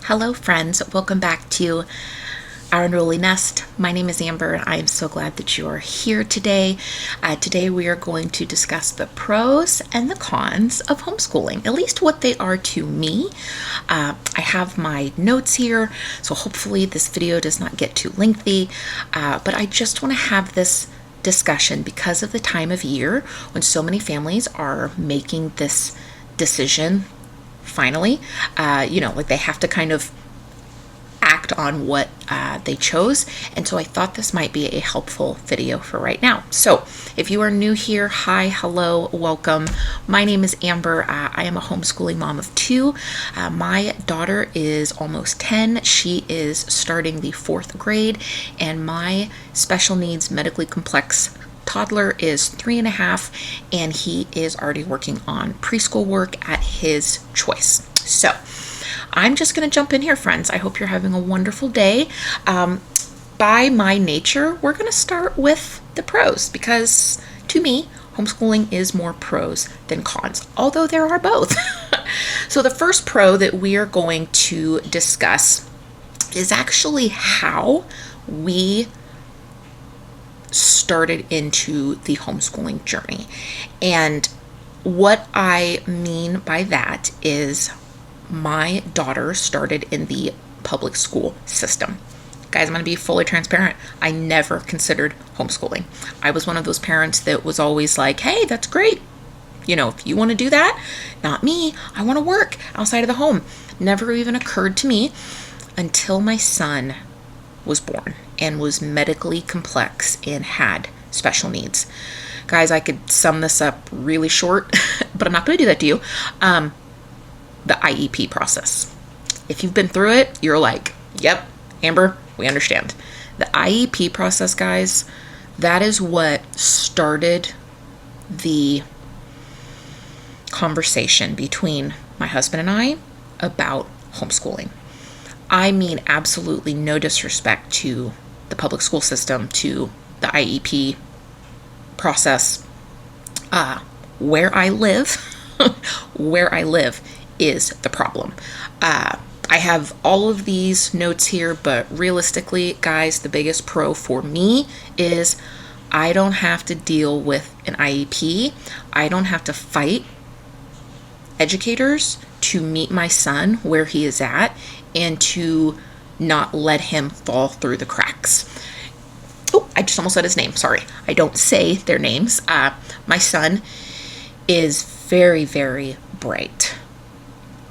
Hello friends, welcome back to Our Unruly Nest. My name is Amber and I am so glad that you are here today. Today we are going to discuss the pros and the cons of homeschooling, at least what they are to me. I have my notes here, so hopefully this video does not get too lengthy, but I just want to have this discussion because of the time of year when so many families are making this decision finally, like they have to kind of act on what they chose. And so I thought this might be a helpful video for right now. So if you are new here, hi, hello, welcome. My name is Amber. I am a homeschooling mom of two. My daughter is almost 10. She is starting the 4th grade, and my special needs medically complex toddler is 3.5, and he is already working on preschool work at his choice. So I'm just going to jump in here, friends. I hope you're having a wonderful day. By my nature, we're going to start with the pros because to me, homeschooling is more pros than cons, although there are both. So the first pro that we are going to discuss is actually how we started into the homeschooling journey. And what I mean by that is my daughter started in the public school system. Guys, I'm going to be fully transparent. I never considered homeschooling. I was one of those parents that was always like, hey, that's great. If you want to do that, not me. I want to work outside of the home. Never even occurred to me until my son was born and was medically complex and had special needs. Guys, I could sum this up really short, but I'm not going to do that to you. The IEP process. If you've been through it, you're like, yep, Amber, we understand. The IEP process, guys, that is what started the conversation between my husband and I about homeschooling. I mean, absolutely no disrespect to the public school system, to the IEP process. Where I live is the problem. I have all of these notes here, but realistically, guys, the biggest pro for me is I don't have to deal with an IEP. I don't have to fight educators to meet my son where he is at and to not let him fall through the cracks. Oh, I just almost said his name. Sorry. I don't say their names. My son is very, very bright,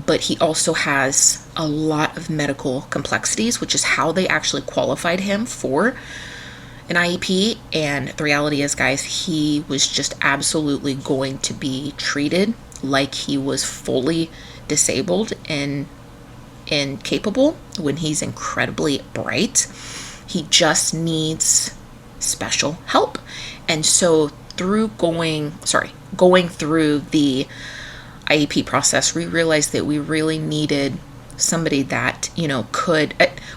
but he also has a lot of medical complexities, which is how they actually qualified him for an IEP. And the reality is, guys, he was just absolutely going to be treated like he was fully disabled and capable when he's incredibly bright. He just needs special help. And so through going through the IEP process, we realized that we really needed somebody that,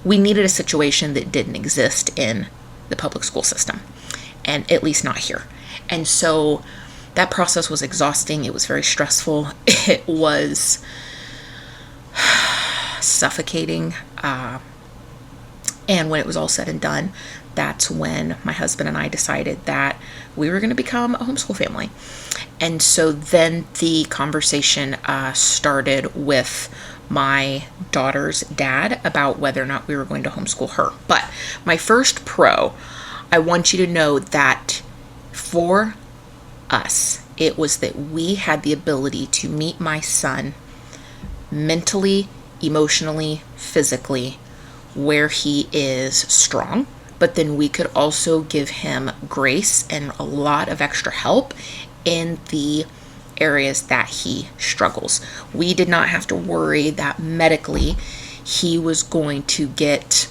we needed a situation that didn't exist in the public school system, and at least not here. And so that process was exhausting. It was very stressful. It was suffocating. And when it was all said and done, that's when my husband and I decided that we were going to become a homeschool family. And so then the conversation started with my daughter's dad about whether or not we were going to homeschool her. But my first pro, I want you to know that for us, it was that we had the ability to meet my son mentally, emotionally, physically, where he is strong, but then we could also give him grace and a lot of extra help in the areas that he struggles. We did not have to worry that medically he was going to get,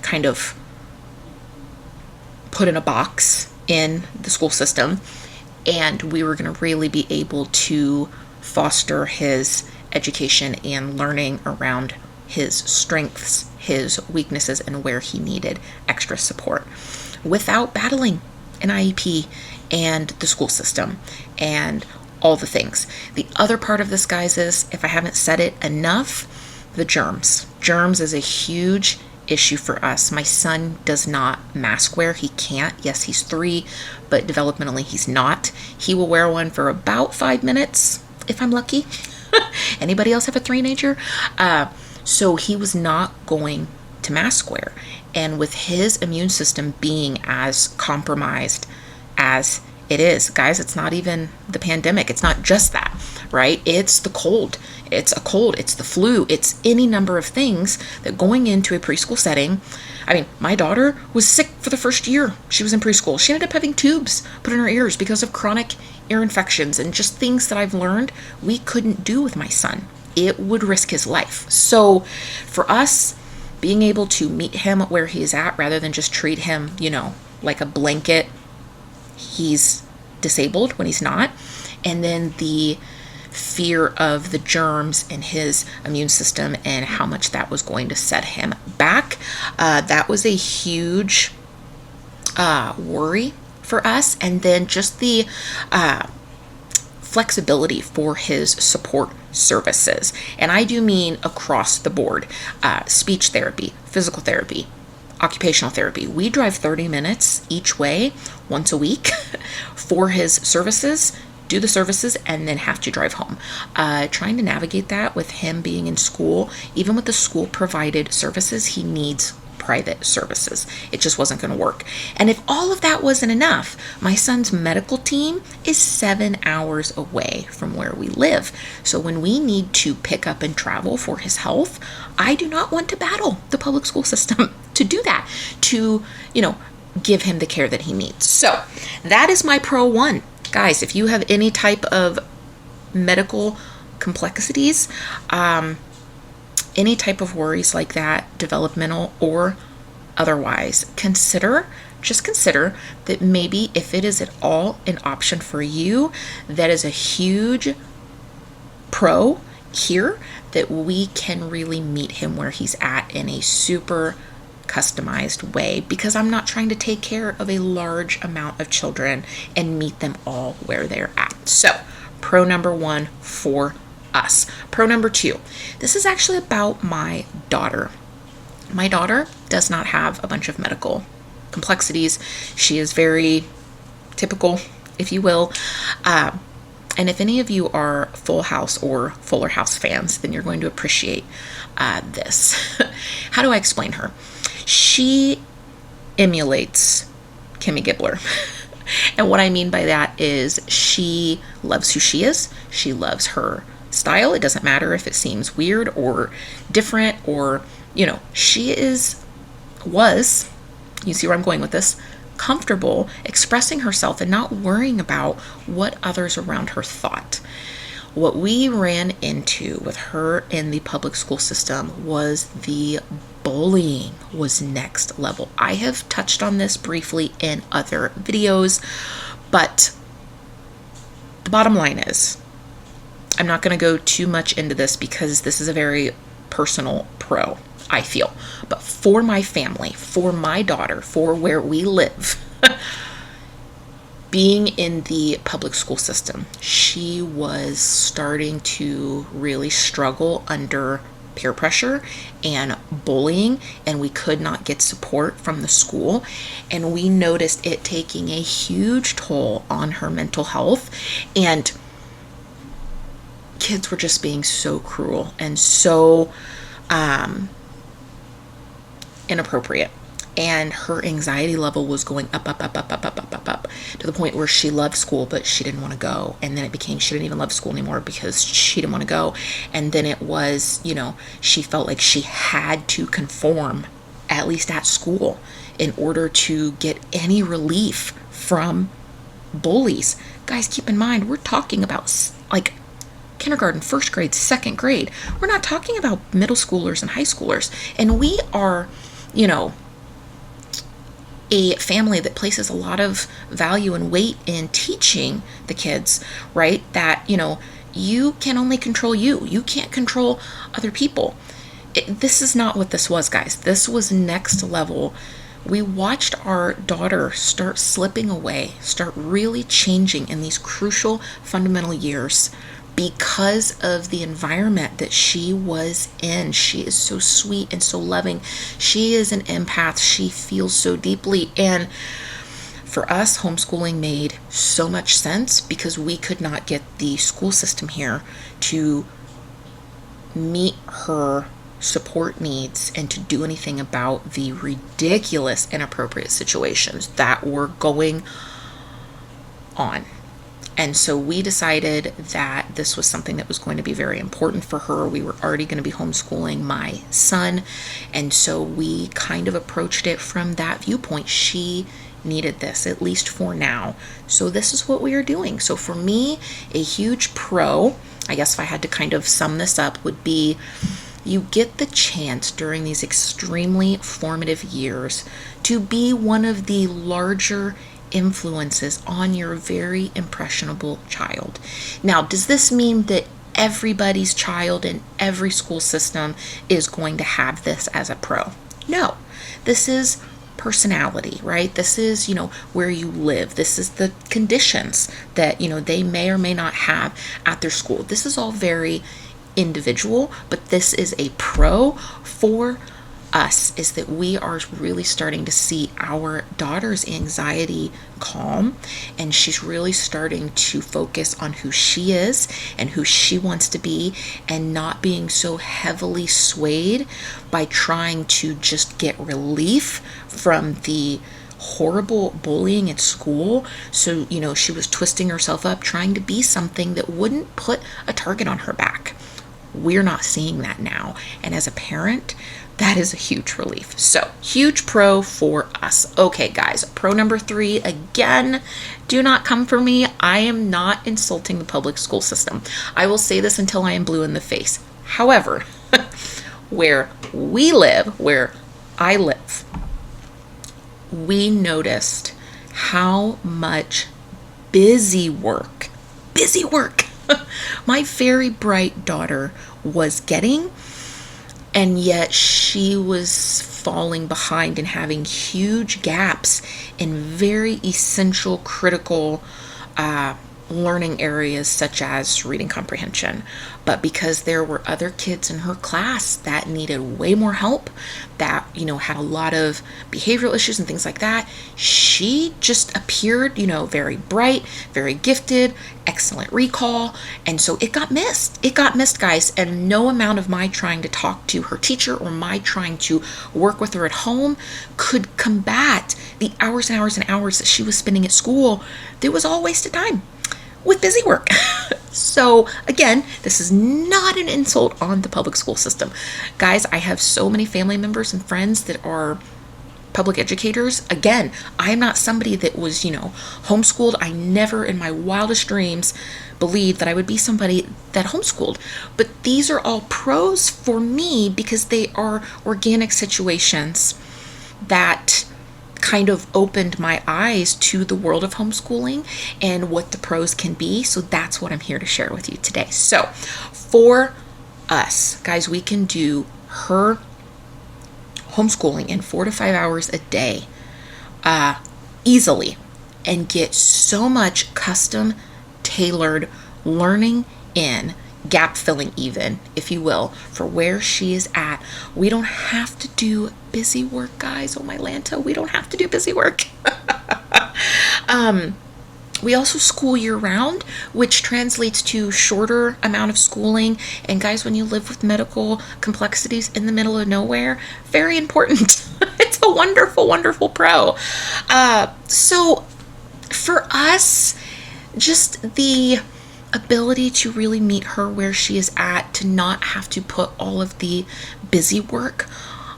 kind of put in a box in the school system, and we were going to really be able to foster his education and learning around his strengths, his weaknesses, and where he needed extra support without battling an IEP and the school system and all the things. The other part of this, guys, is, if I haven't said it enough, the germs. Germs is a huge issue for us. My son does not mask wear. He can't. Yes, he's 3, but developmentally he's not. He will wear one for about 5 minutes if I'm lucky. Anybody else have a 3-nager? So he was not going to mask wear. And with his immune system being as compromised as it is, guys, it's not even the pandemic. It's not just that, right? It's the cold. It's a cold. It's the flu. It's any number of things that going into a preschool setting. I mean, my daughter was sick for the first year she was in preschool. She ended up having tubes put in her ears because of chronic ear infections and just things that I've learned we couldn't do with my son. It would risk his life. So for us, being able to meet him where he's at rather than just treat him, like a blanket, he's disabled when he's not. And then the fear of the germs in his immune system and how much that was going to set him back. That was a huge worry for us. And then just the flexibility for his support services. And I do mean across the board. Speech therapy, physical therapy, occupational therapy. We drive 30 minutes each way once a week for his services, do the services, and then have to drive home. Trying to navigate that with him being in school, even with the school provided services, he needs private services. It just wasn't going to work. And if all of that wasn't enough, my son's medical team is 7 hours away from where we live. So when we need to pick up and travel for his health, I do not want to battle the public school system to do that, to, give him the care that he needs. So that is my pro 1. Guys, if you have any type of medical complexities, any type of worries like that, developmental or otherwise, consider that maybe if it is at all an option for you, that is a huge pro here, that we can really meet him where he's at in a super customized way, because I'm not trying to take care of a large amount of children and meet them all where they're at. So, pro number 1 for us. Pro number 2, this is actually about my daughter. My daughter does not have a bunch of medical complexities. She is very typical, if you will. And if any of you are Full House or Fuller House fans, then you're going to appreciate this. How do I explain her? She emulates Kimmy Gibbler. And what I mean by that is she loves who she is. She loves her style. It doesn't matter if it seems weird or different or, she was, you see where I'm going with this, comfortable expressing herself and not worrying about what others around her thought. What we ran into with her in the public school system was the bullying was next level. I have touched on this briefly in other videos, but the bottom line is, I'm not going to go too much into this because this is a very personal pro, I feel. But for my family, for my daughter, for where we live, being in the public school system, she was starting to really struggle under peer pressure and bullying, and we could not get support from the school. And we noticed it taking a huge toll on her mental health, and kids were just being so cruel and so inappropriate. And her anxiety level was going up to the point where she loved school, but she didn't want to go. And then it became she didn't even love school anymore because she didn't want to go. And then it was, she felt like she had to conform, at least at school, in order to get any relief from bullies. Guys, keep in mind, we're talking about like kindergarten, first grade, second grade. We're not talking about middle schoolers and high schoolers. And we are, a family that places a lot of value and weight in teaching the kids, right? That, you can only control you. You can't control other people. This is not what this was, guys. This was next level. We watched our daughter start slipping away, start really changing in these crucial fundamental years because of the environment that she was in. She is so sweet and so loving. She is an empath. She feels so deeply. And for us, homeschooling made so much sense because we could not get the school system here to meet her support needs and to do anything about the ridiculous, inappropriate situations that were going on. And so we decided that this was something that was going to be very important for her. We were already going to be homeschooling my son. And so we kind of approached it from that viewpoint. She needed this, at least for now. So this is what we are doing. So for me, a huge pro, I guess if I had to kind of sum this up, would be you get the chance during these extremely formative years to be one of the larger influences on your very impressionable child. Now, does this mean that everybody's child in every school system is going to have this as a pro? No. This is personality, right? This is, where you live. This is the conditions that, they may or may not have at their school. This is all very individual, but this is a pro for us, is that we are really starting to see our daughter's anxiety calm, and she's really starting to focus on who she is and who she wants to be, and not being so heavily swayed by trying to just get relief from the horrible bullying at school. So, she was twisting herself up trying to be something that wouldn't put a target on her back. We're not seeing that now. And as a parent, that is a huge relief. So, huge pro for us. Okay, guys, pro number 3, again, do not come for me. I am not insulting the public school system. I will say this until I am blue in the face. However, where I live, we noticed how much busy work my very bright daughter was getting, and yet she was falling behind and having huge gaps in very essential, critical learning areas such as reading comprehension. But because there were other kids in her class that needed way more help, that, had a lot of behavioral issues and things like that, she just appeared, very bright, very gifted, excellent recall. And so it got missed. It got missed, guys. And no amount of my trying to talk to her teacher or my trying to work with her at home could combat the hours and hours and hours that she was spending at school. It was all wasted time with busy work. So again, this is not an insult on the public school system. Guys, I have so many family members and friends that are public educators. Again, I'm not somebody that was, homeschooled. I never in my wildest dreams believed that I would be somebody that homeschooled. But these are all pros for me because they are organic situations that kind of opened my eyes to the world of homeschooling and what the pros can be. So that's what I'm here to share with you today. So for us, guys, we can do her homeschooling in 4 to 5 hours a day easily and get so much custom tailored learning in, gap filling even, if you will, for where she is at. We don't have to do busy work, guys. Oh my Lanta, we don't have to do busy work. We also school year round, which translates to shorter amount of schooling. And guys, when you live with medical complexities in the middle of nowhere, very important. It's a wonderful, wonderful pro. So for us, just the ability to really meet her where she is at, to not have to put all of the busy work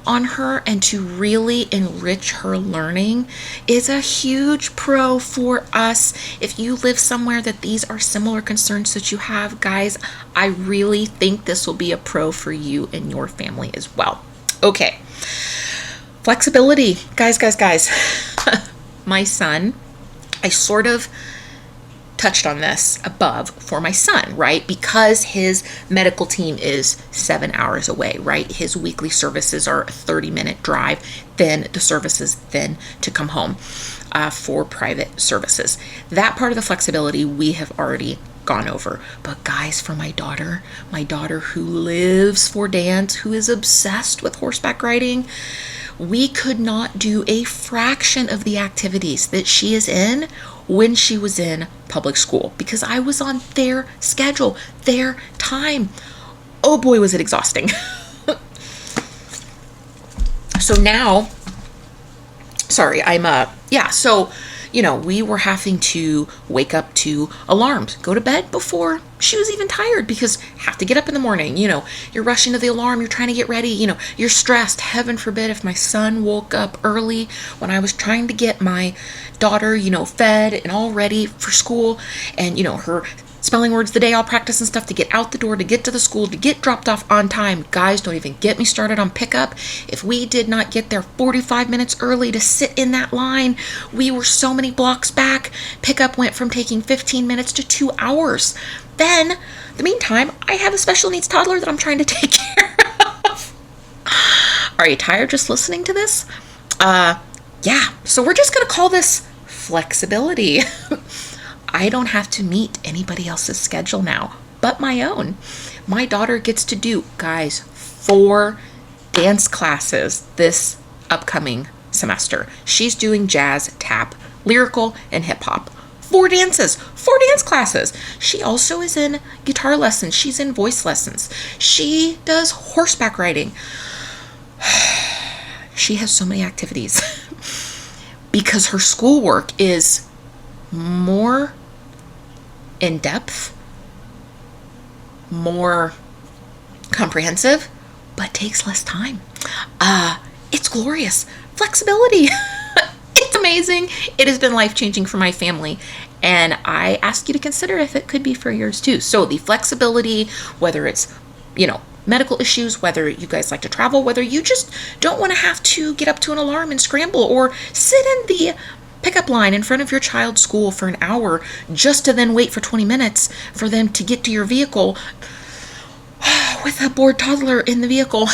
on her and to really enrich her learning is a huge pro for us. If you live somewhere that these are similar concerns that you have, guys, I really think this will be a pro for you and your family as well. Okay, flexibility, guys. My son, I sort of touched on this above for my son, right? Because his medical team is 7 hours away, right? His weekly services are a 30-minute drive, then the services then to come home for private services. That part of the flexibility we have already gone over. But guys, for my daughter who lives for dance, who is obsessed with horseback riding, we could not do a fraction of the activities that she is in when she was in public school because I was on their schedule, their time. Oh boy, was it exhausting. So now, sorry, so, we were having to wake up to alarms, go to bed before she was even tired because have to get up in the morning, you're rushing to the alarm, you're trying to get ready, you're stressed. Heaven forbid if my son woke up early when I was trying to get my daughter, fed and all ready for school and, her spelling words the day I'll practice and stuff to get out the door, to get to the school, to get dropped off on time. Guys, don't even get me started on pickup. If we did not get there 45 minutes early to sit in that line, we were so many blocks back. Pickup went from taking 15 minutes to 2 hours. Then, in the meantime, I have a special needs toddler that I'm trying to take care of. Are you tired just listening to this? Yeah. So we're just going to call this flexibility. I don't have to meet anybody else's schedule now but my own. My daughter gets to do, guys, 4 dance classes this upcoming semester. She's doing jazz, tap, lyrical, and hip hop. 4 dances, 4 dance classes. She also is in guitar lessons. She's in voice lessons. She does horseback riding. She has so many activities because her schoolwork is more in depth, more comprehensive, but takes less time. It's glorious. Flexibility. It's amazing. It has been life-changing for my family, and I ask you to consider if it could be for yours too. So the flexibility, whether it's, medical issues, whether you guys like to travel, whether you just don't want to have to get up to an alarm and scramble or sit in the pickup line in front of your child's school for an hour just to then wait for 20 minutes for them to get to your vehicle with a bored toddler in the vehicle.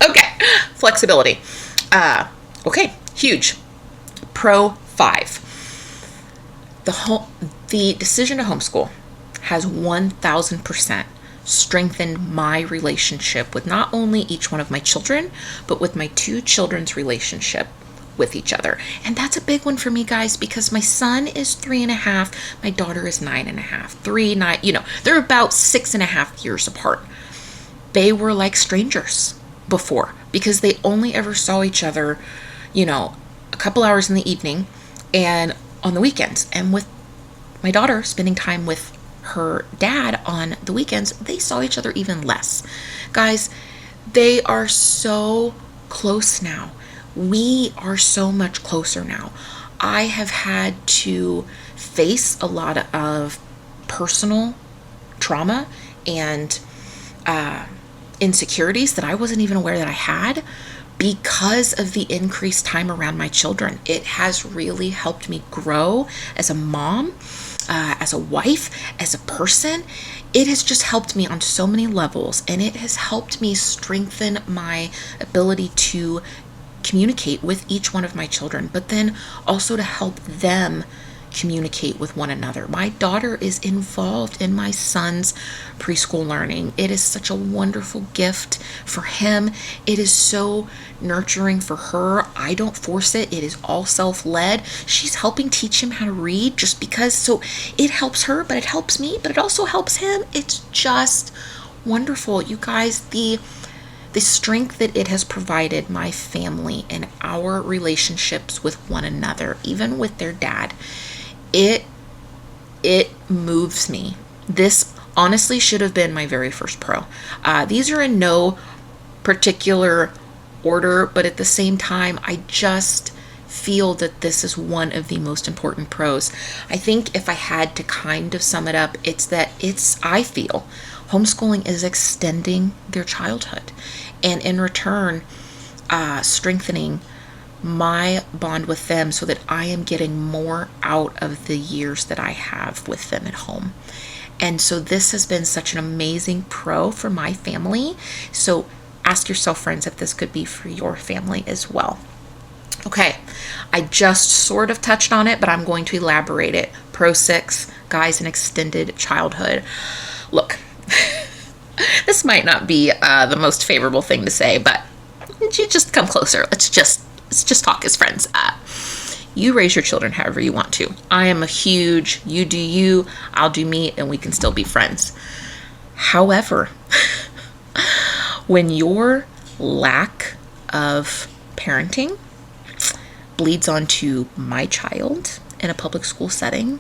Okay, flexibility. Okay, huge. Pro 5. The decision to homeschool has 1,000% strengthened my relationship with not only each one of my children, but with my 2 children's relationship with each other. And that's a big one for me, guys, because my son is 3.5, my daughter is 9.5. 3, 9, they're about 6.5 years apart. They were like strangers before because they only ever saw each other, a couple hours in the evening and on the weekends. And with my daughter spending time with her dad on the weekends, they saw each other even less. Guys, they are so close now. We are so much closer now. I have had to face a lot of personal trauma and insecurities that I wasn't even aware that I had because of the increased time around my children. It has really helped me grow as a mom, as a wife, as a person. It has just helped me on so many levels, and it has helped me strengthen my ability to communicate with each one of my children, but then also to help them communicate with one another. My daughter is involved in my son's preschool learning. It is such a wonderful gift for him. It is so nurturing for her. I don't force it. It is all self-led. She's helping teach him how to read just because, so it helps her, but it helps me, but it also helps him. It's just wonderful. You guys, the strength that it has provided my family and our relationships with one another, even with their dad, it moves me. This honestly should have been my very first pro. These are in no particular order, but at the same time, I just feel that this is one of the most important pros. I think if I had to kind of sum it up, I feel homeschooling is extending their childhood, and in return, strengthening my bond with them so that I am getting more out of the years that I have with them at home. And so this has been such an amazing pro for my family. So ask yourself, friends, if this could be for your family as well. Okay, I just sort of touched on it, but I'm going to elaborate it. Pro 6, guys, an extended childhood. Look, this might not be the most favorable thing to say, but you just come closer. Let's just talk as friends. You raise your children however you want to. I am a huge you do you, I'll do me, and we can still be friends. However, when your lack of parenting bleeds onto my child in a public school setting,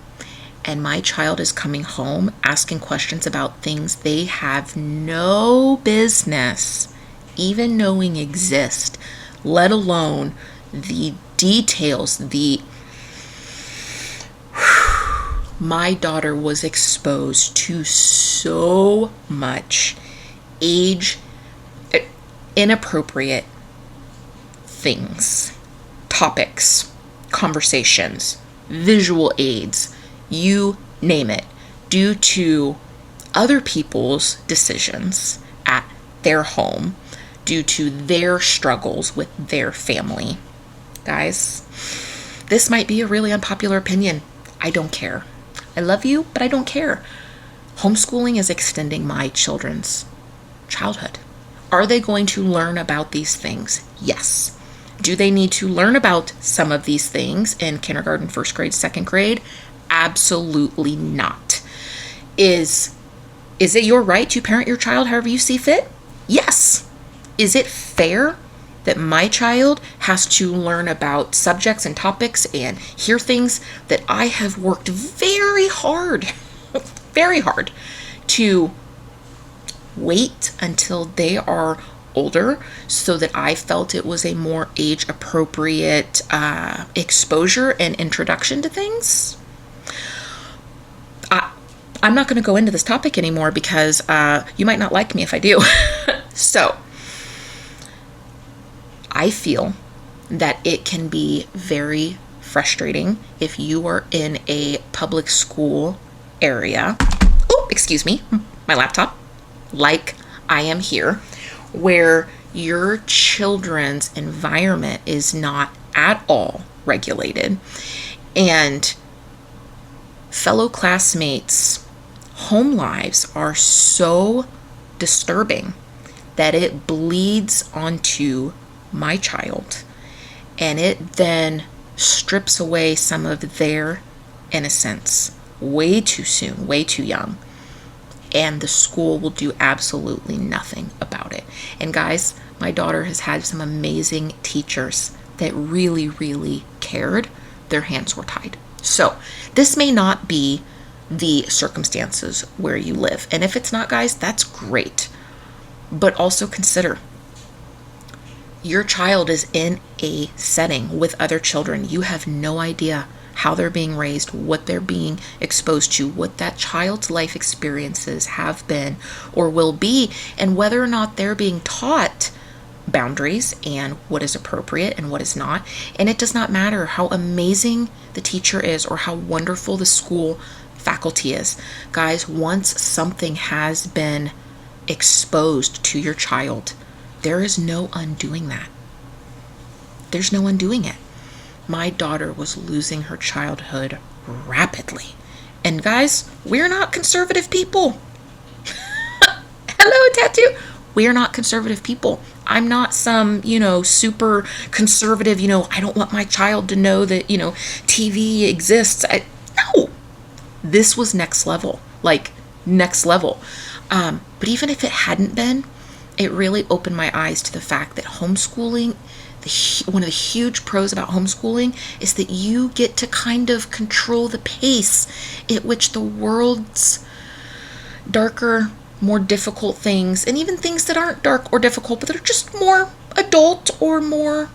and my child is coming home asking questions about things they have no business even knowing exist, let alone the details, my daughter was exposed to so much age inappropriate things, topics, conversations, visual aids, you name it, due to other people's decisions at their home, due to their struggles with their family. Guys, this might be a really unpopular opinion. I don't care. I love you, but I don't care. Homeschooling is extending my children's childhood. Are they going to learn about these things? Yes. Do they need to learn about some of these things in kindergarten, first grade, second grade? Absolutely not. Is it your right to parent your child however you see fit? Yes. Is it fair that my child has to learn about subjects and topics and hear things that I have worked very hard to wait until they are older so that I felt it was a more age appropriate exposure and introduction to things? I'm not going to go into this topic anymore because you might not like me if I do. So I feel that it can be very frustrating if you are in a public school area. Oh, excuse me, my laptop. Like I am here, where your children's environment is not at all regulated, and fellow classmates' home lives are so disturbing that it bleeds onto my child, and it then strips away some of their innocence way too soon, way too young, and the school will do absolutely nothing about it. And guys, my daughter has had some amazing teachers that really, really cared. Their hands were tied. So this may not be the circumstances where you live, and if it's not, guys, that's great. But also consider, your child is in a setting with other children. You have no idea how they're being raised, what they're being exposed to, what that child's life experiences have been or will be, and whether or not they're being taught boundaries and what is appropriate and what is not. And it does not matter how amazing the teacher is or how wonderful the school faculty is. Guys, once something has been exposed to your child, there is no undoing that. There's no undoing it. My daughter was losing her childhood rapidly. And guys, we're not conservative people. Hello, Tattoo. We are not conservative people. I'm not some, super conservative, I don't want my child to know that, TV exists. No. This was next level. Like, next level. But even if it hadn't been, it really opened my eyes to the fact that homeschooling, one of the huge pros about homeschooling is that you get to kind of control the pace at which the world's darker, more difficult things, and even things that aren't dark or difficult, but that are just more adult or more,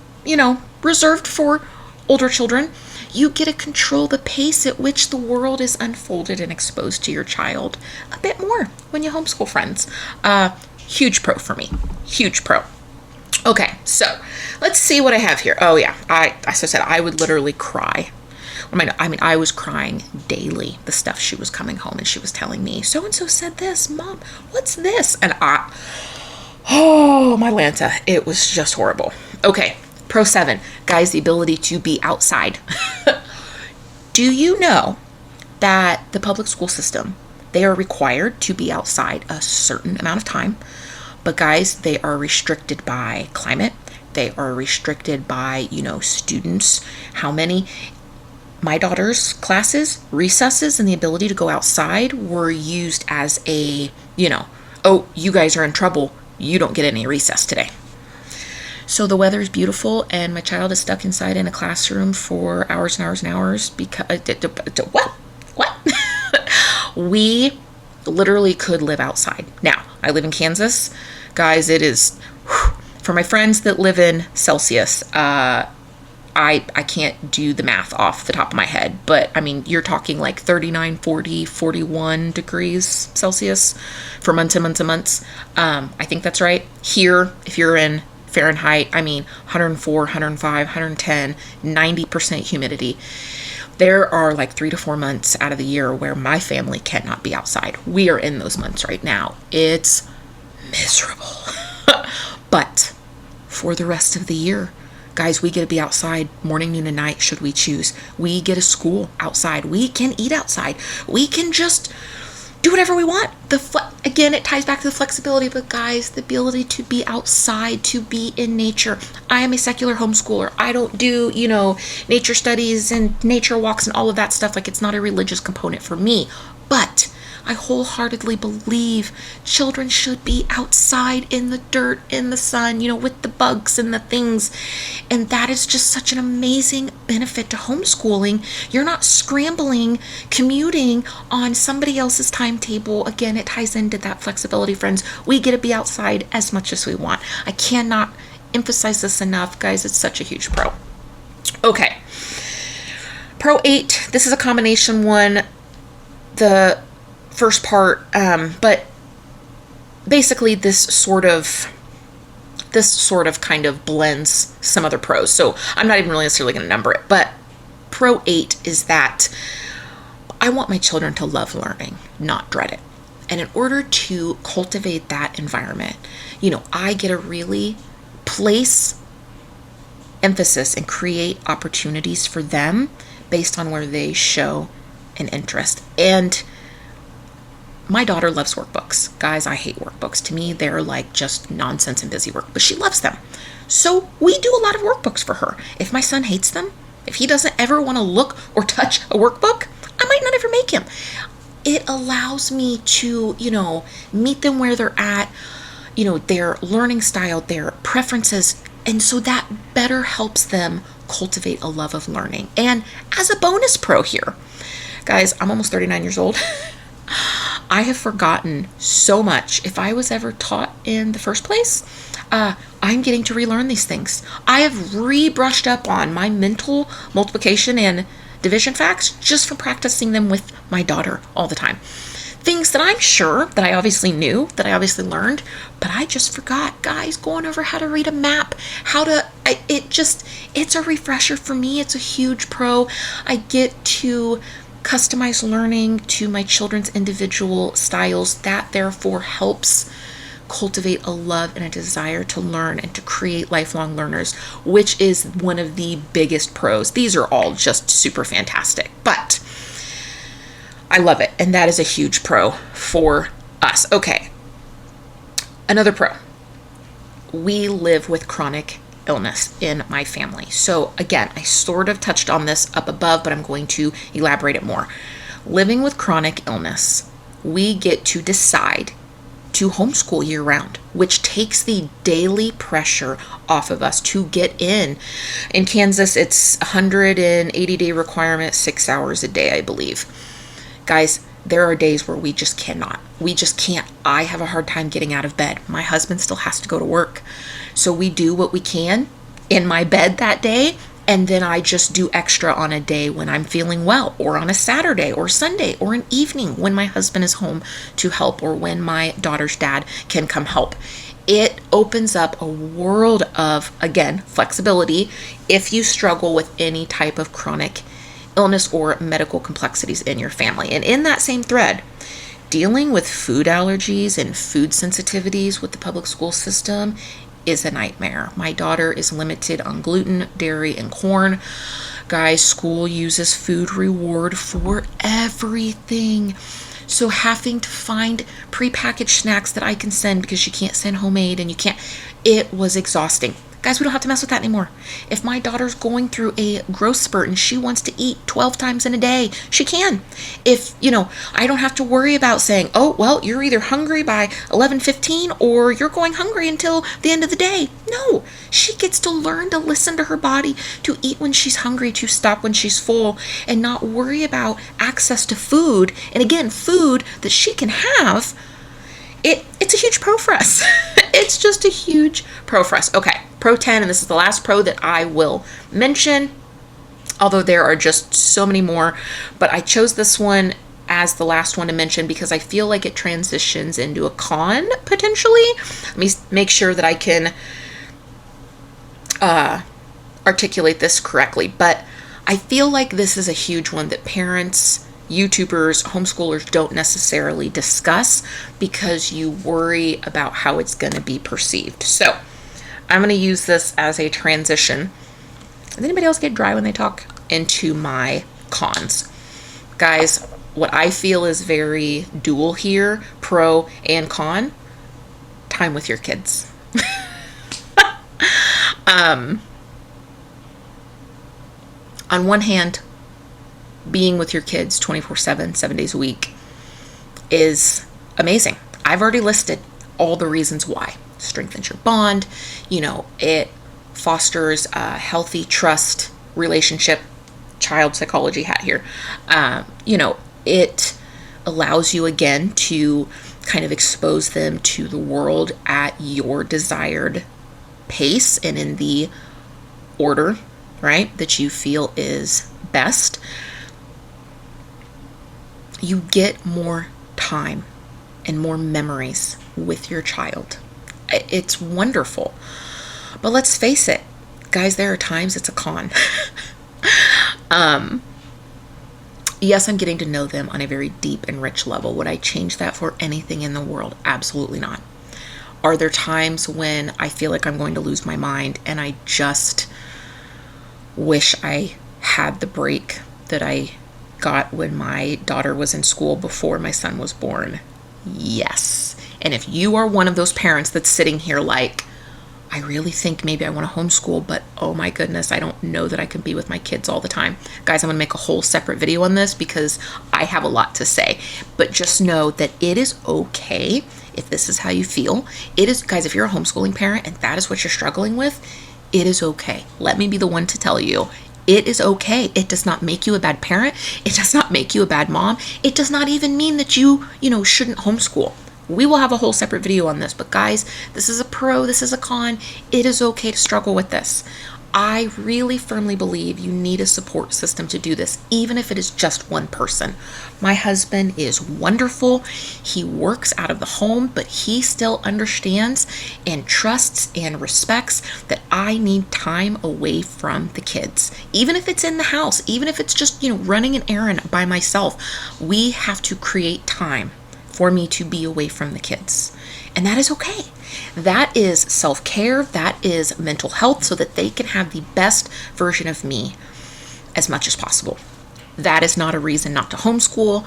reserved for older children, you get to control the pace at which the world is unfolded and exposed to your child a bit more when you homeschool, friends. Huge pro for me. Huge pro. Okay, so let's see what I have here. Oh yeah, as I said, I would literally cry. I was crying daily, the stuff she was coming home and she was telling me, so-and-so said this, Mom, what's this? And my Lanta, it was just horrible. Okay, pro 7, guys, the ability to be outside. Do you know that the public school system, they are required to be outside a certain amount of time. But guys, they are restricted by climate. They are restricted by, students. How many? My daughter's classes, recesses, and the ability to go outside were used as a, oh, you guys are in trouble. You don't get any recess today. So the weather is beautiful, and my child is stuck inside in a classroom for hours and hours and hours because, what? We literally could live outside. Now, I live in Kansas. Guys, it is, for my friends that live in Celsius, I can't do the math off the top of my head, but I mean, you're talking like 39, 40, 41 degrees Celsius for months and months and months. I think that's right. Here, if you're in Fahrenheit, I mean, 104, 105, 110, 90% humidity. There are like 3 to 4 months out of the year where my family cannot be outside. We are in those months right now. It's miserable. But for the rest of the year, guys, we get to be outside morning, noon, and night should we choose. We get a school outside. We can eat outside. We can just do whatever we want. Again, it ties back to the flexibility, but guys, the ability to be outside, to be in nature. I am a secular homeschooler. I don't do, nature studies and nature walks and all of that stuff. Like, it's not a religious component for me, but I wholeheartedly believe children should be outside in the dirt, in the sun, with the bugs and the things. And that is just such an amazing benefit to homeschooling. You're not scrambling, commuting on somebody else's timetable. Again, it ties into that flexibility, friends. We get to be outside as much as we want. I cannot emphasize this enough, guys. It's such a huge pro. Okay. Pro 8, this is a combination one. The first part, but basically this sort of kind of blends some other pros. So I'm not even really necessarily going to number it, but pro 8 is that I want my children to love learning, not dread it. And in order to cultivate that environment, I get to really place emphasis and create opportunities for them based on where they show an interest. And my daughter loves workbooks. Guys, I hate workbooks. To me, they're like just nonsense and busy work, but she loves them. So we do a lot of workbooks for her. If my son hates them, if he doesn't ever want to look or touch a workbook, I might not ever make him. It allows me to, meet them where they're at, their learning style, their preferences. And so that better helps them cultivate a love of learning. And as a bonus pro here, guys, I'm almost 39 years old. I have forgotten so much. If I was ever taught in the first place, I'm getting to relearn these things. I have re-brushed up on my mental multiplication and division facts just from practicing them with my daughter all the time. Things that I'm sure that I obviously knew, that I obviously learned, but I just forgot. Guys, going over how to read a map, it's a refresher for me. It's a huge pro. I get to customize learning to my children's individual styles. That therefore helps cultivate a love and a desire to learn and to create lifelong learners, which is one of the biggest pros. These are all just super fantastic, but I love it. And that is a huge pro for us. Okay. Another pro. We live with chronic illness in my family. So again, I sort of touched on this up above, but I'm going to elaborate it more. Living with chronic illness, we get to decide to homeschool year round, which takes the daily pressure off of us to get in. In Kansas, it's 180-day requirement, 6 hours a day, I believe. Guys, there are days where we just cannot. We just can't. I have a hard time getting out of bed. My husband still has to go to work. So we do what we can in my bed that day, and then I just do extra on a day when I'm feeling well, or on a Saturday or Sunday or an evening when my husband is home to help, or when my daughter's dad can come help. It opens up a world of, again, flexibility if you struggle with any type of chronic illness or medical complexities in your family. And in that same thread, dealing with food allergies and food sensitivities with the public school system is a nightmare. My daughter is limited on gluten, dairy, and corn. Guys, school uses food reward for everything. So having to find prepackaged snacks that I can send because you can't send homemade and you can't, it was exhausting. Guys, we don't have to mess with that anymore. If my daughter's going through a growth spurt and she wants to eat 12 times in a day, she can. If, I don't have to worry about saying, oh, well, you're either hungry by 11:15 or you're going hungry until the end of the day. No, she gets to learn to listen to her body, to eat when she's hungry, to stop when she's full, and not worry about access to food. And again, food that she can have. It's a huge pro for us. It's just a huge pro for us. Okay, pro 10, and this is the last pro that I will mention, although there are just so many more, but I chose this one as the last one to mention because I feel like it transitions into a con, potentially. Let me make sure that I can articulate this correctly, but I feel like this is a huge one that parents, YouTubers, homeschoolers don't necessarily discuss because you worry about how it's going to be perceived. So I'm going to use this as a transition. Does anybody else get dry when they talk? Into my cons. Guys, what I feel is very dual here, pro and con, time with your kids. On one hand, being with your kids 24/7, 7 days a week is amazing. I've already listed all the reasons why. Strengthens your bond, it fosters a healthy trust relationship, child psychology hat here. It allows you again to kind of expose them to the world at your desired pace and in the order, right, that you feel is best. You get more time and more memories with your child. It's wonderful. But let's face it, guys, there are times it's a con. Yes, I'm getting to know them on a very deep and rich level. Would I change that for anything in the world? Absolutely not. Are there times when I feel like I'm going to lose my mind and I just wish I had the break that I got when my daughter was in school before my son was born? Yes. And if you are one of those parents that's sitting here like, I really think maybe I want to homeschool, but oh my goodness, I don't know that I can be with my kids all the time. Guys, I'm going to make a whole separate video on this because I have a lot to say. But just know that it is okay if this is how you feel. It is, guys, if you're a homeschooling parent and that is what you're struggling with, it is okay. Let me be the one to tell you. It is okay. It does not make you a bad parent. It does not make you a bad mom. It does not even mean that you shouldn't homeschool. We will have a whole separate video on this, but guys, this is a pro, this is a con. It is okay to struggle with this. I really firmly believe you need a support system to do this, even if it is just one person. My husband is wonderful. He works out of the home, but he still understands and trusts and respects that I need time away from the kids. Even if it's in the house, even if it's just, running an errand by myself, we have to create time for me to be away from the kids. And that is okay. That is self-care. That is mental health so that they can have the best version of me as much as possible. That is not a reason not to homeschool,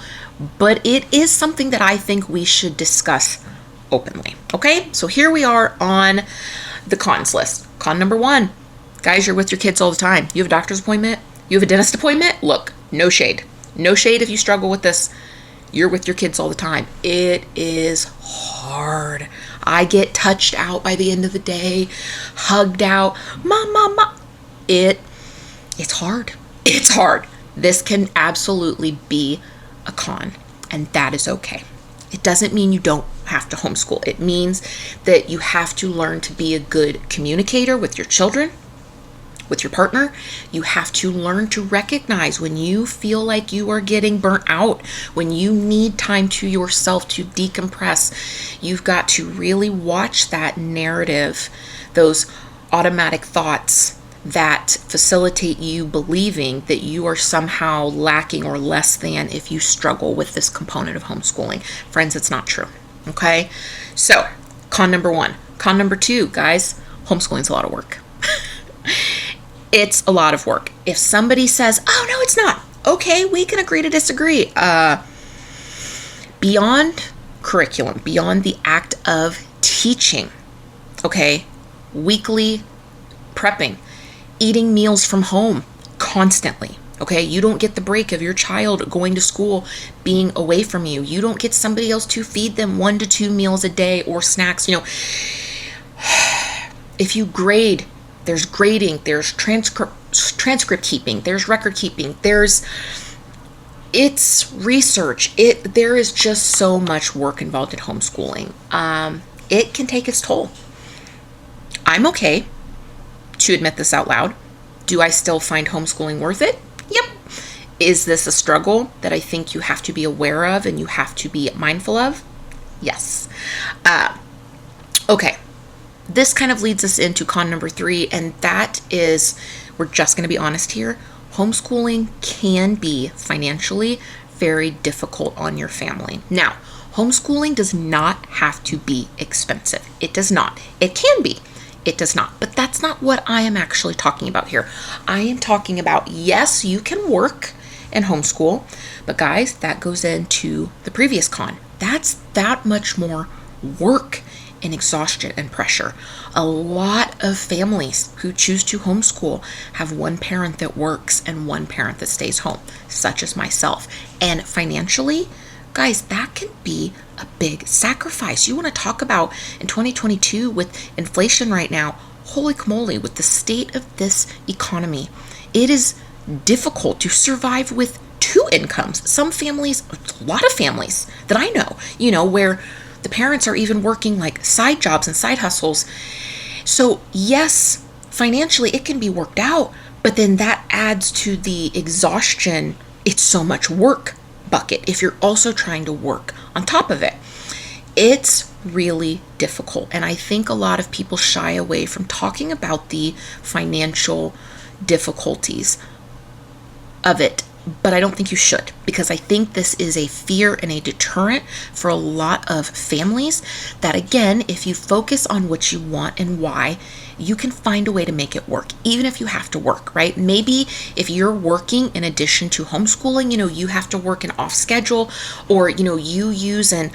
but it is something that I think we should discuss openly. Okay, so here we are on the cons list. Con number 1, guys, you're with your kids all the time. You have a doctor's appointment, you have a dentist appointment. Look, no shade. No shade if you struggle with this. You're with your kids all the time. It is hard. I get touched out by the end of the day, hugged out, mom. It's hard. It's hard. This can absolutely be a con, and that is okay. It doesn't mean you don't have to homeschool. It means that you have to learn to be a good communicator with your children, with your partner. You have to learn to recognize when you feel like you are getting burnt out, when you need time to yourself to decompress. You've got to really watch that narrative, those automatic thoughts that facilitate you believing that you are somehow lacking or less than if you struggle with this component of homeschooling. Friends, it's not true. Okay? So, con number 1. Con number 2, guys, Homeschooling's a lot of work. It's a lot of work. If somebody says, oh, no, it's not. Okay, we can agree to disagree. Beyond curriculum, beyond the act of teaching, okay, weekly prepping, eating meals from home constantly. Okay, you don't get the break of your child going to school being away from you. You don't get somebody else to feed them 1 to 2 meals a day or snacks. If you grade, there's grading, there's transcript keeping, there's record keeping, it's research. There is just so much work involved in homeschooling. It can take its toll. I'm okay to admit this out loud. Do I still find homeschooling worth it? Yep. Is this a struggle that I think you have to be aware of and you have to be mindful of? Yes. Okay. This kind of leads us into con number 3, and that is, we're just going to be honest here, homeschooling can be financially very difficult on your family. Now, homeschooling does not have to be expensive. It does not. It can be. It does not. But that's not what I am actually talking about here. I am talking about, yes, you can work and homeschool, but guys, that goes into the previous con. That's that much more work and exhaustion and pressure. A lot of families who choose to homeschool have one parent that works and one parent that stays home, such as myself. And financially, guys, that can be a big sacrifice. You want to talk about in 2022 with inflation right now, holy moly, with the state of this economy, it is difficult to survive with 2 incomes. Some families, a lot of families that I know, where the parents are even working like side jobs and side hustles. So yes, financially it can be worked out, but then that adds to the exhaustion. It's so much work bucket if you're also trying to work on top of it. It's really difficult. And I think a lot of people shy away from talking about the financial difficulties of it. But I don't think you should, because I think this is a fear and a deterrent for a lot of families that, again, if you focus on what you want and why, you can find a way to make it work, even if you have to work, right? Maybe if you're working in addition to homeschooling, you have to work an off schedule, or, you use an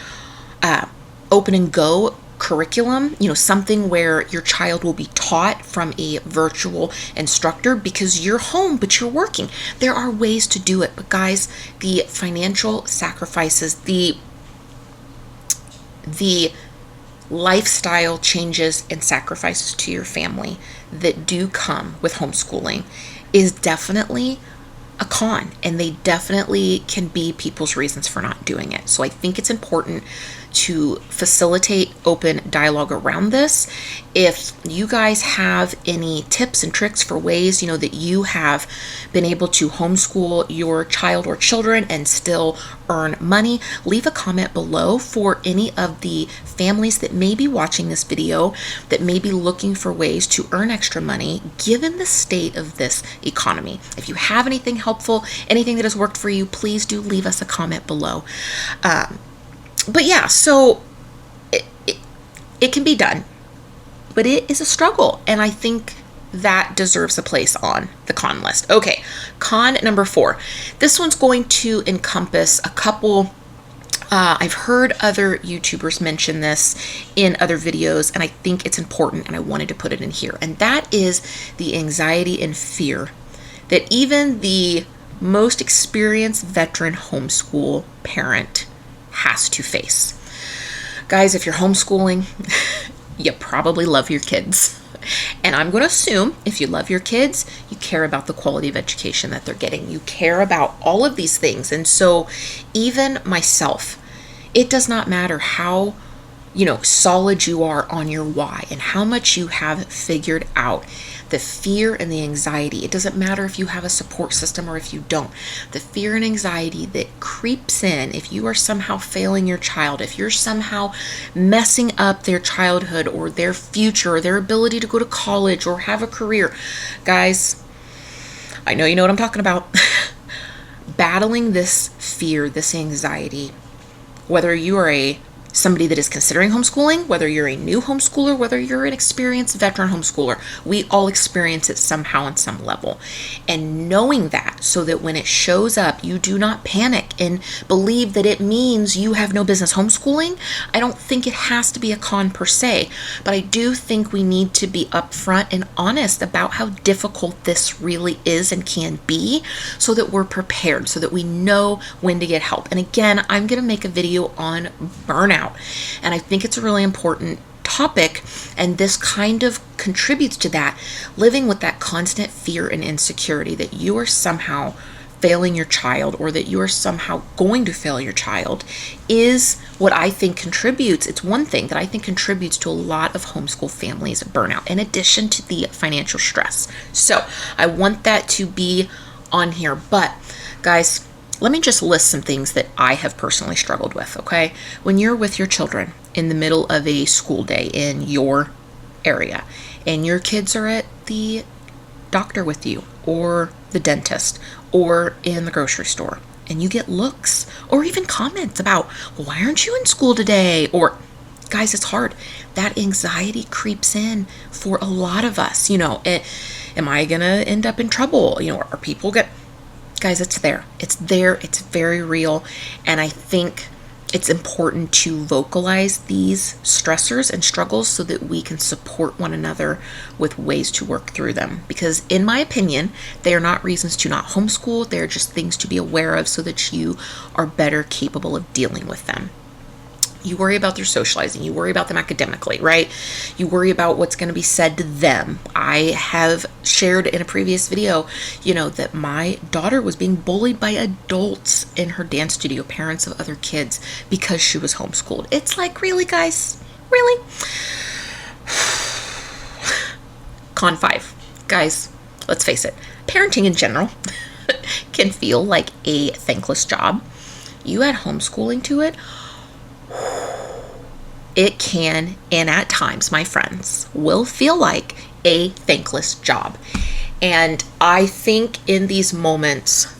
open and go curriculum, something where your child will be taught from a virtual instructor because you're home but you're working. There are ways to do it, but guys, the financial sacrifices, the lifestyle changes and sacrifices to your family that do come with homeschooling is definitely a con, and they definitely can be people's reasons for not doing it. So I think it's important to facilitate open dialogue around this. If you guys have any tips and tricks for ways, that you have been able to homeschool your child or children and still earn money, leave a comment below for any of the families that may be watching this video that may be looking for ways to earn extra money given the state of this economy. If you have anything helpful, anything that has worked for you, please do leave us a comment below. But yeah, so it can be done, but it is a struggle, and I think that deserves a place on the con list. Okay, con number 4. This one's going to encompass a couple. I've heard other YouTubers mention this in other videos, and I think it's important, and I wanted to put it in here, and that is the anxiety and fear that even the most experienced veteran homeschool parent has to face. Guys, if you're homeschooling, you probably love your kids. And I'm going to assume if you love your kids, you care about the quality of education that they're getting. You care about all of these things. And so even myself, it does not matter how, solid you are on your why and how much you have figured out. The fear and the anxiety, it doesn't matter if you have a support system or if you don't. The fear and anxiety that creeps in if you are somehow failing your child, if you're somehow messing up their childhood or their future, or their ability to go to college or have a career. Guys, I know you know what I'm talking about. Battling this fear, this anxiety, whether you are a somebody that is considering homeschooling, whether you're a new homeschooler, whether you're an experienced veteran homeschooler, we all experience it somehow on some level. And knowing that, so that when it shows up, you do not panic and believe that it means you have no business homeschooling. I don't think it has to be a con per se, but I do think we need to be upfront and honest about how difficult this really is and can be, so that we're prepared, so that we know when to get help. And again, I'm going to make a video on burnout. And I think it's a really important topic, and this kind of contributes to that. Living with that constant fear and insecurity that you are somehow failing your child, or that you are somehow going to fail your child, is what I think contributes. It's one thing that I think contributes to a lot of homeschool families' burnout, in addition to the financial stress. So I want that to be on here. But guys, let me just list some things that I have personally struggled with, okay? When you're with your children in the middle of a school day in your area, and your kids are at the doctor with you, or the dentist, or in the grocery store, and you get looks or even comments about, well, why aren't you in school today? Or, guys, it's hard. That anxiety creeps in for a lot of us. Am I going to end up in trouble? Are people Guys, it's there. It's there. It's very real. And I think it's important to vocalize these stressors and struggles so that we can support one another with ways to work through them. Because in my opinion, they are not reasons to not homeschool. They're just things to be aware of so that you are better capable of dealing with them. You worry about their socializing. You worry about them academically, right? You worry about what's going to be said to them. I have shared in a previous video, that my daughter was being bullied by adults in her dance studio, parents of other kids, because she was homeschooled. It's like, really, guys? Really? Con 5. Guys, let's face it. Parenting in general can feel like a thankless job. You add homeschooling to it, it can, and at times, my friends, will feel like a thankless job. And I think in these moments,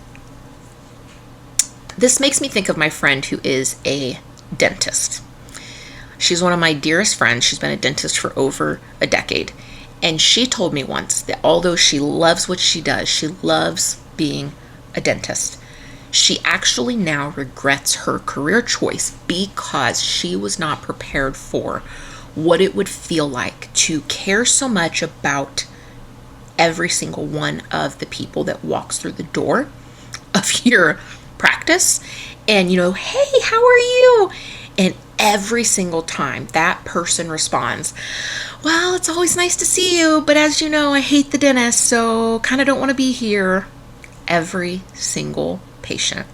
this makes me think of my friend who is a dentist. She's one of my dearest friends. She's been a dentist for over a decade. And she told me once that although she loves what she does, she loves being a dentist, she actually now regrets her career choice because she was not prepared for what it would feel like to care so much about every single one of the people that walks through the door of your practice. And, hey, how are you? And every single time that person responds, well, it's always nice to see you, but as you know, I hate the dentist, so kind of don't want to be here. Every single patient.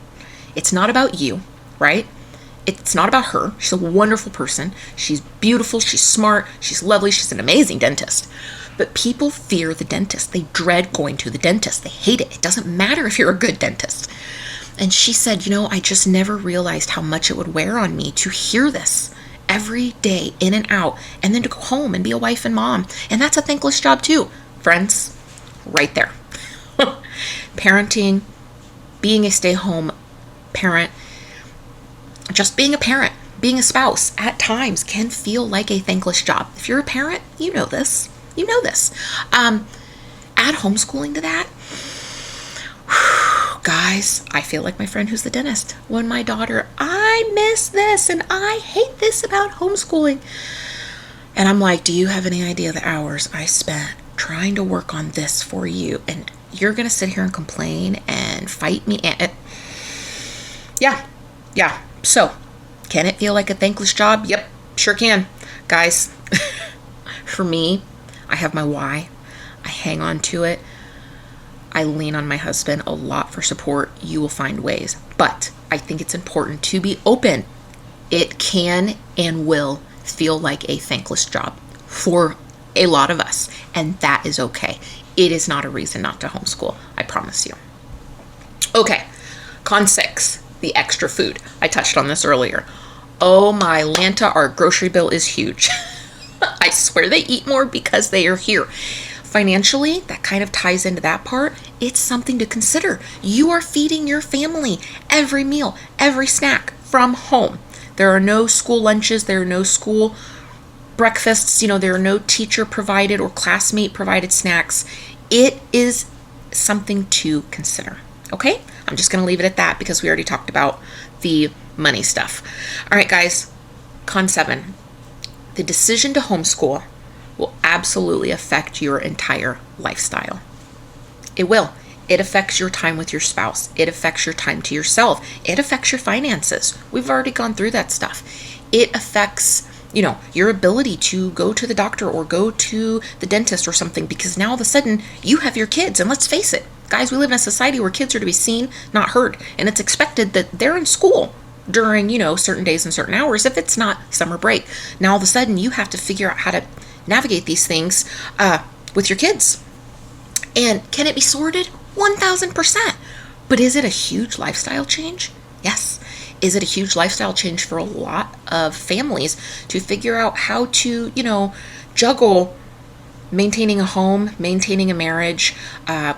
It's not about you, right? It's not about her. She's a wonderful person. She's beautiful. She's smart. She's lovely. She's an amazing dentist. But people fear the dentist. They dread going to the dentist. They hate it. It doesn't matter if you're a good dentist. And she said, I just never realized how much it would wear on me to hear this every day, in and out, and then to go home and be a wife and mom. And that's a thankless job too. Friends, right there. Parenting, being a stay-home parent, just being a parent, being a spouse, at times can feel like a thankless job. If you're a parent, you know this. Add homeschooling to that. Guys, I feel like my friend who's the dentist. When my daughter, I miss this and I hate this about homeschooling. And I'm like, do you have any idea the hours I spent trying to work on this for you? And you're going to sit here and complain and fight me. Yeah. So, can it feel like a thankless job? Yep, sure can. Guys, for me, I have my why. I hang on to it. I lean on my husband a lot for support. You will find ways. But I think it's important to be open. It can and will feel like a thankless job for a lot of us. And that is okay. It is not a reason not to homeschool. I promise you. Okay. Con 6, the extra food. I touched on this earlier. Oh my Lanta, our grocery bill is huge. I swear they eat more because they are here. Financially, that kind of ties into that part. It's something to consider. You are feeding your family every meal, every snack from home. There are no school lunches, there are no school breakfasts, there are no teacher provided or classmate provided snacks. It is something to consider. Okay? I'm just going to leave it at that because we already talked about the money stuff. All right, guys, con 7. The decision to homeschool will absolutely affect your entire lifestyle. It will. It affects your time with your spouse. It affects your time to yourself. It affects your finances. We've already gone through that stuff. It affects, your ability to go to the doctor or go to the dentist or something, because now all of a sudden you have your kids. And let's face it, guys, we live in a society where kids are to be seen, not heard. And it's expected that they're in school during, certain days and certain hours if it's not summer break. Now all of a sudden you have to figure out how to navigate these things with your kids. And can it be sorted? 1000%. But is it a huge lifestyle change? Yes. Is it a huge lifestyle change for a lot of families to figure out how to, juggle maintaining a home, maintaining a marriage,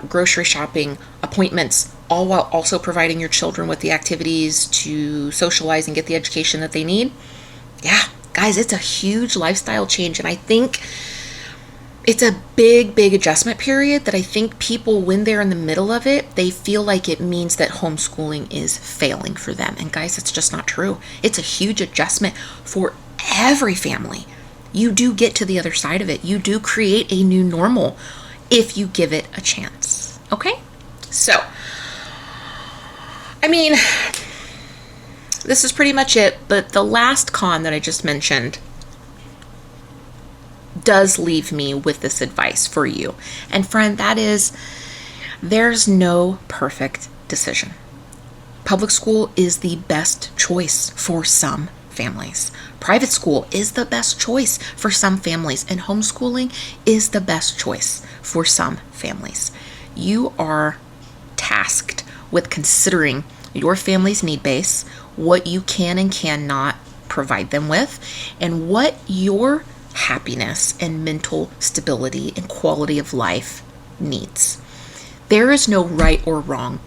grocery shopping, appointments, all while also providing your children with the activities to socialize and get the education that they need? Yeah, guys, it's a huge lifestyle change. And I think it's a big adjustment period that I think people, when they're in the middle of it, they feel like it means that homeschooling is failing for them. And guys, that's just not true. It's a huge adjustment for every family. You do get to the other side of it. You do create a new normal if you give it a chance. Okay? So, this is pretty much it. But the last con that I just mentioned does leave me with this advice for you. And friend, that is, there's no perfect decision. Public school is the best choice for some families. Private school is the best choice for some families. And homeschooling is the best choice for some families. You are tasked with considering your family's need base, what you can and cannot provide them with, and what your happiness and mental stability and quality of life needs. There is no right or wrong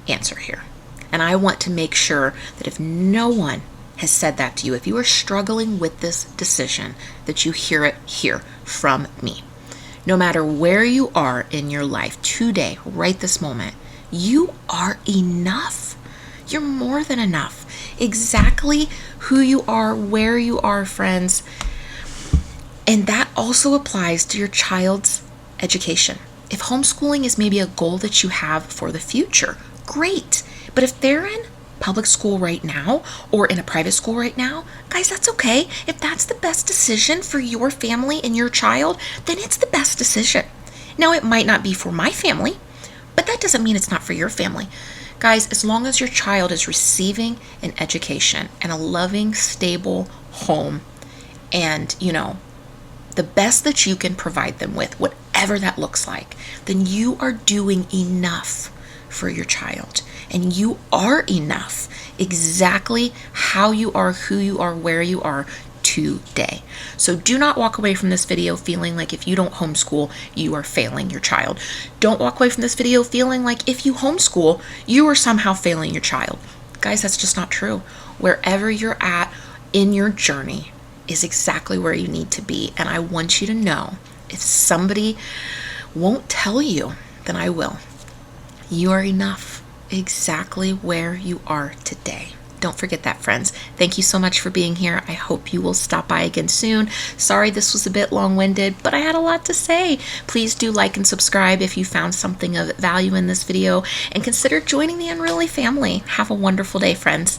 answer here. And I want to make sure that if no one has said that to you, if you are struggling with this decision, that you hear it here from me. No matter where you are in your life today, right this moment, you are enough. You're more than enough. Exactly who you are, where you are, friends. And that also applies to your child's education. If homeschooling is maybe a goal that you have for the future, great. But if they're in public school right now or in a private school right now, guys, that's okay. If that's the best decision for your family and your child, then it's the best decision. Now, it might not be for my family, but that doesn't mean it's not for your family. Guys, as long as your child is receiving an education and a loving, stable home and, the best that you can provide them with, whatever that looks like, then you are doing enough for your child. And you are enough exactly how you are, who you are, where you are today. So do not walk away from this video feeling like if you don't homeschool, you are failing your child. Don't walk away from this video feeling like if you homeschool, you are somehow failing your child. Guys, that's just not true. Wherever you're at in your journey is exactly where you need to be. And I want you to know, if somebody won't tell you, then I will. You are enough exactly where you are today. Don't forget that, friends. Thank you so much for being here. I hope you will stop by again soon. Sorry this was a bit long-winded, but I had a lot to say. Please do like and subscribe if you found something of value in this video, and consider joining the Unruly family. Have a wonderful day, friends.